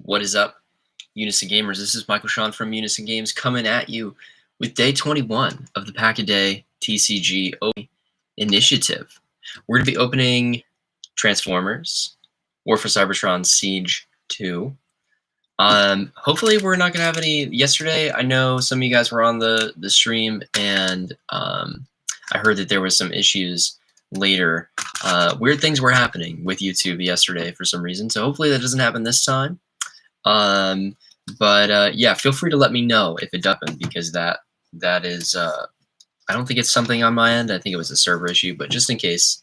What is up, Unison Gamers? This is Michael Sean from Unison Games coming at you with day 21 of the Pack-A-Day TCG initiative. We're going to be opening Transformers, War for Cybertron Siege 2. Hopefully we're not going to have any. Yesterday, I know some of you guys were on the stream, and I heard that there was some issues later. Weird things were happening with YouTube yesterday for some reason, so hopefully that doesn't happen this time. Yeah, feel free to let me know if it doesn't, because that is I don't think it's something on my end. I think it was a server issue, but just in case,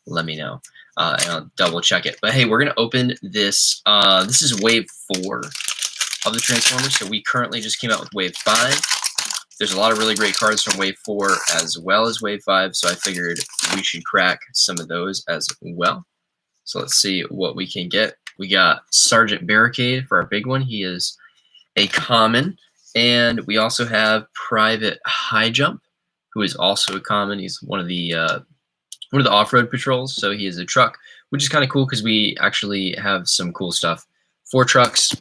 let me know, and I'll double check it. But hey, we're gonna open this. This is wave 4 of the Transformers, so we currently just came out with wave 5. There's a lot of really great cards from wave 4 as well as wave 5, so I figured we should crack some of those as well. So let's see what we can get. We got Sergeant Barricade for our big one. He is a common. And we also have Private High Jump, who is also a common. He's one of the off-road patrols, so he is a truck, which is kind of cool because we actually have some cool stuff for trucks.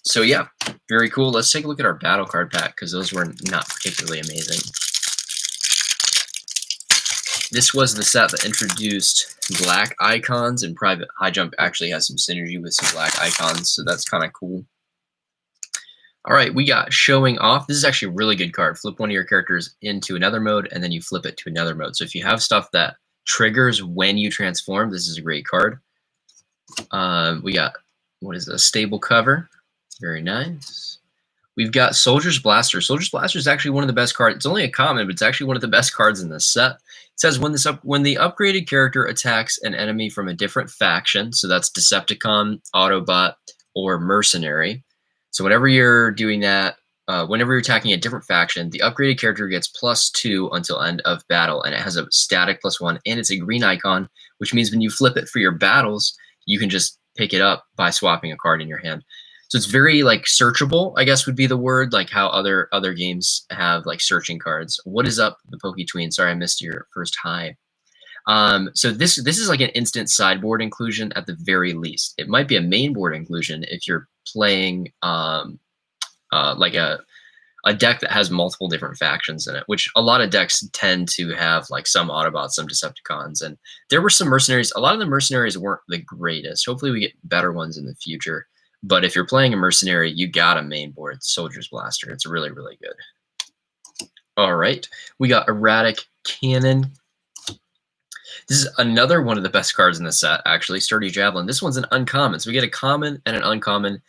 So yeah, very cool. Let's take a look at our battle card pack, because those were not particularly amazing. This was the set that introduced black icons, and Private High Jump actually has some synergy with some black icons, so that's kind of cool. All right, we got Showing Off. This is actually a really good card. Flip one of your characters into another mode, and then you flip it to another mode. So if you have stuff that triggers when you transform, this is a great card. We got, what is this, Stable Cover. Very nice. We've got Soldier's Blaster. Soldier's Blaster is actually one of the best cards. It's only a common, but it's actually one of the best cards in this set. It says when the upgraded character attacks an enemy from a different faction, so that's Decepticon, Autobot, or Mercenary. So whenever you're doing that, whenever you're attacking a different faction, the upgraded character gets +2 until end of battle, and it has a static +1, and it's a green icon, which means when you flip it for your battles, you can just pick it up by swapping a card in your hand. So it's very like searchable, I guess would be the word, like how other games have like searching cards. What is up, the Pokey Tween? Sorry, I missed your first hi. So this is like an instant sideboard inclusion at the very least. It might be a main board inclusion if you're playing like a deck that has multiple different factions in it, which a lot of decks tend to have, like some Autobots, some Decepticons, and there were some Mercenaries. A lot of the Mercenaries weren't the greatest. Hopefully we get better ones in the future. But if you're playing a Mercenary, you got a main board Soldier's Blaster. It's really, really good. All right, we got Erratic Cannon. This is another one of the best cards in the set, actually, Sturdy Javelin. This one's an uncommon. So we get a common and an uncommon,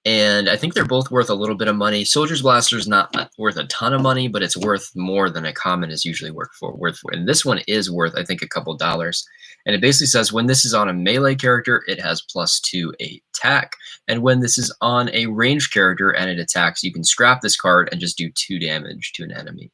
and I think they're both worth a little bit of money. Soldier's Blaster is not worth a ton of money, but it's worth more than a common is usually worth for. And this one is worth, I think, a couple dollars. And it basically says when this is on a melee character, it has +2 attack. And when this is on a ranged character and it attacks, you can scrap this card and just do 2 damage to an enemy.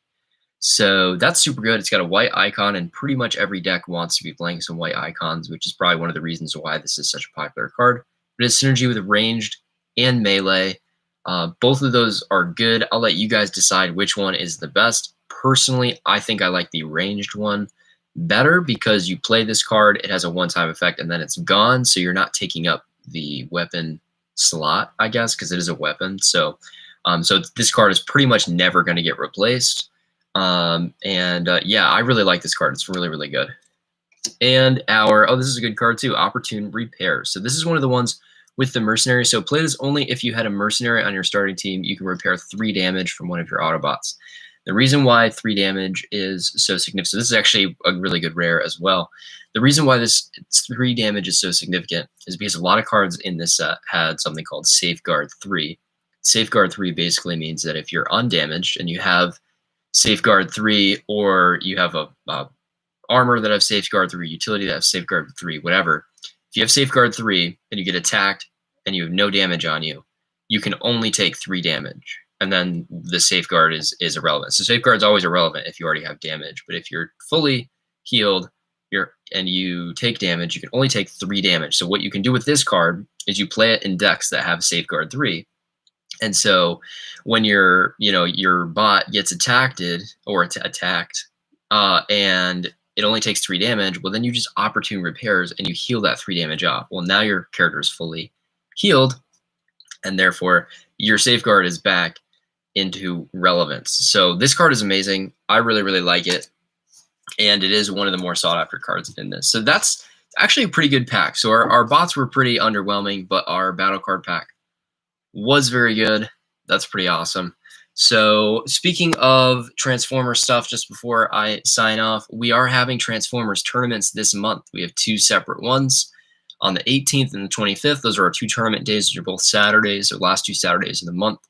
So that's super good. It's got a white icon, and pretty much every deck wants to be playing some white icons, which is probably one of the reasons why this is such a popular card. But it's synergy with ranged and melee. Both of those are good. I'll let you guys decide which one is the best. Personally, I think I like the ranged one better because you play this card, it has a one-time effect, and then it's gone, so you're not taking up the weapon slot, I guess, because it is a weapon. So this card is pretty much never going to get replaced. Yeah, I really like this card. It's really, really good. And this is a good card too, Opportune Repair. So this is one of the ones with the Mercenary. So play this only if you had a Mercenary on your starting team. You can repair 3 damage from one of your Autobots. The reason why 3 damage is so significant, so this is actually a really good rare as well. The reason why this 3 damage is so significant is because a lot of cards in this set had something called Safeguard 3. Safeguard 3 basically means that if you're undamaged and you have Safeguard 3, or you have a armor that have Safeguard 3, utility that have Safeguard 3, whatever. If you have Safeguard 3 and you get attacked and you have no damage on you, you can only take 3 damage. And then the Safeguard is irrelevant. So Safeguard's always irrelevant if you already have damage. But if you're fully healed and you take damage, you can only take 3 damage. So what you can do with this card is you play it in decks that have Safeguard 3. And so when your bot gets attacked, and it only takes 3 damage, well, then you just Opportune Repairs and you heal that 3 damage off. Well, now your character is fully healed, and therefore your safeguard is back into relevance. So this card is amazing. I really, really like it. And it is one of the more sought after cards in this. So that's actually a pretty good pack. So our bots were pretty underwhelming, but our battle card pack was very good. That's pretty awesome. So speaking of Transformer stuff, just before I sign off, we are having Transformers tournaments this month. We have 2 separate ones on the 18th and the 25th. Those are our 2 tournament days. They're both Saturdays, or last 2 Saturdays of the month.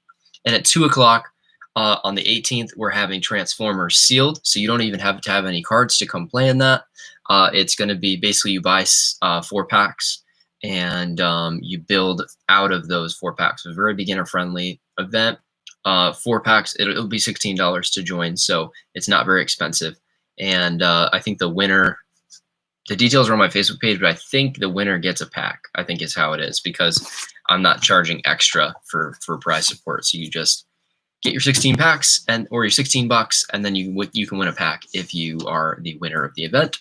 And at 2 o'clock on the 18th, we're having Transformers sealed. So you don't even have to have any cards to come play in that. It's going to be basically you buy 4 packs and you build out of those 4 packs. It's a very beginner friendly event. 4 packs, it'll be $16 to join, so it's not very expensive. And I think the winner, the details are on my Facebook page, but I think the winner gets a pack, I think is how it is, because I'm not charging extra for prize support. So you just get your 16 packs or your $16, and then you can win a pack if you are the winner of the event.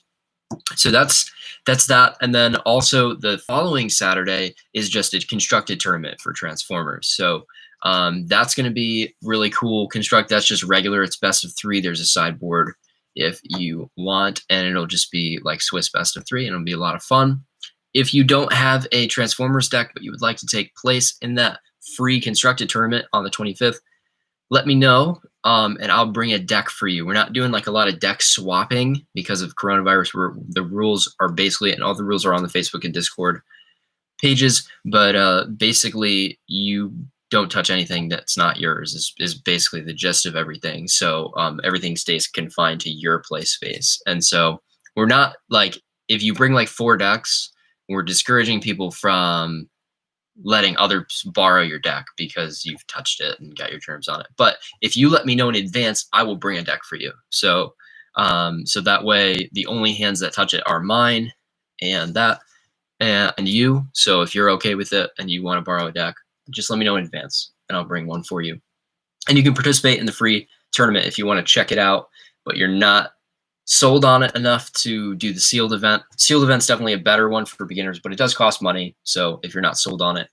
So that's that. And then also the following Saturday is just a constructed tournament for Transformers. So that's going to be really cool. Construct, that's just regular. It's best of 3. There's a sideboard if you want, and it'll just be like Swiss best of 3, and it'll be a lot of fun. If you don't have a Transformers deck, but you would like to take place in that free constructed tournament on the 25th, let me know, and I'll bring a deck for you. We're not doing like a lot of deck swapping because of coronavirus. The rules are basically, and all the rules are on the Facebook and Discord pages, but basically you don't touch anything that's not yours is basically the gist of everything. So everything stays confined to your play space. And so we're not like, if you bring like 4 decks, we're discouraging people from letting others borrow your deck because you've touched it and got your germs on it. But if you let me know in advance, I will bring a deck for you. So so that way the only hands that touch it are mine and you. So if you're okay with it and you want to borrow a deck, just let me know in advance and I'll bring one for you. And you can participate in the free tournament if you want to check it out, but you're not sold on it enough to do the sealed event. Sealed event's definitely a better one for beginners, but it does cost money. So if you're not sold on it,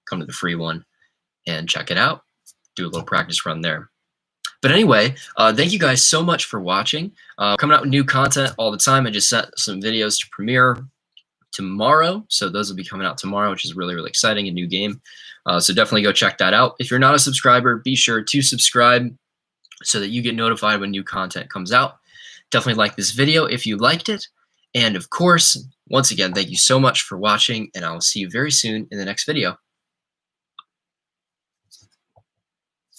come to the free one and check it out. Do a little practice run there. But anyway, thank you guys so much for watching. Coming out with new content all the time. I just sent some videos to premiere tomorrow. So those will be coming out tomorrow, which is really, really exciting, a new game. So definitely go check that out. If you're not a subscriber, be sure to subscribe so that you get notified when new content comes out. Definitely like this video if you liked it. And of course, once again, thank you so much for watching, and I will see you very soon in the next video.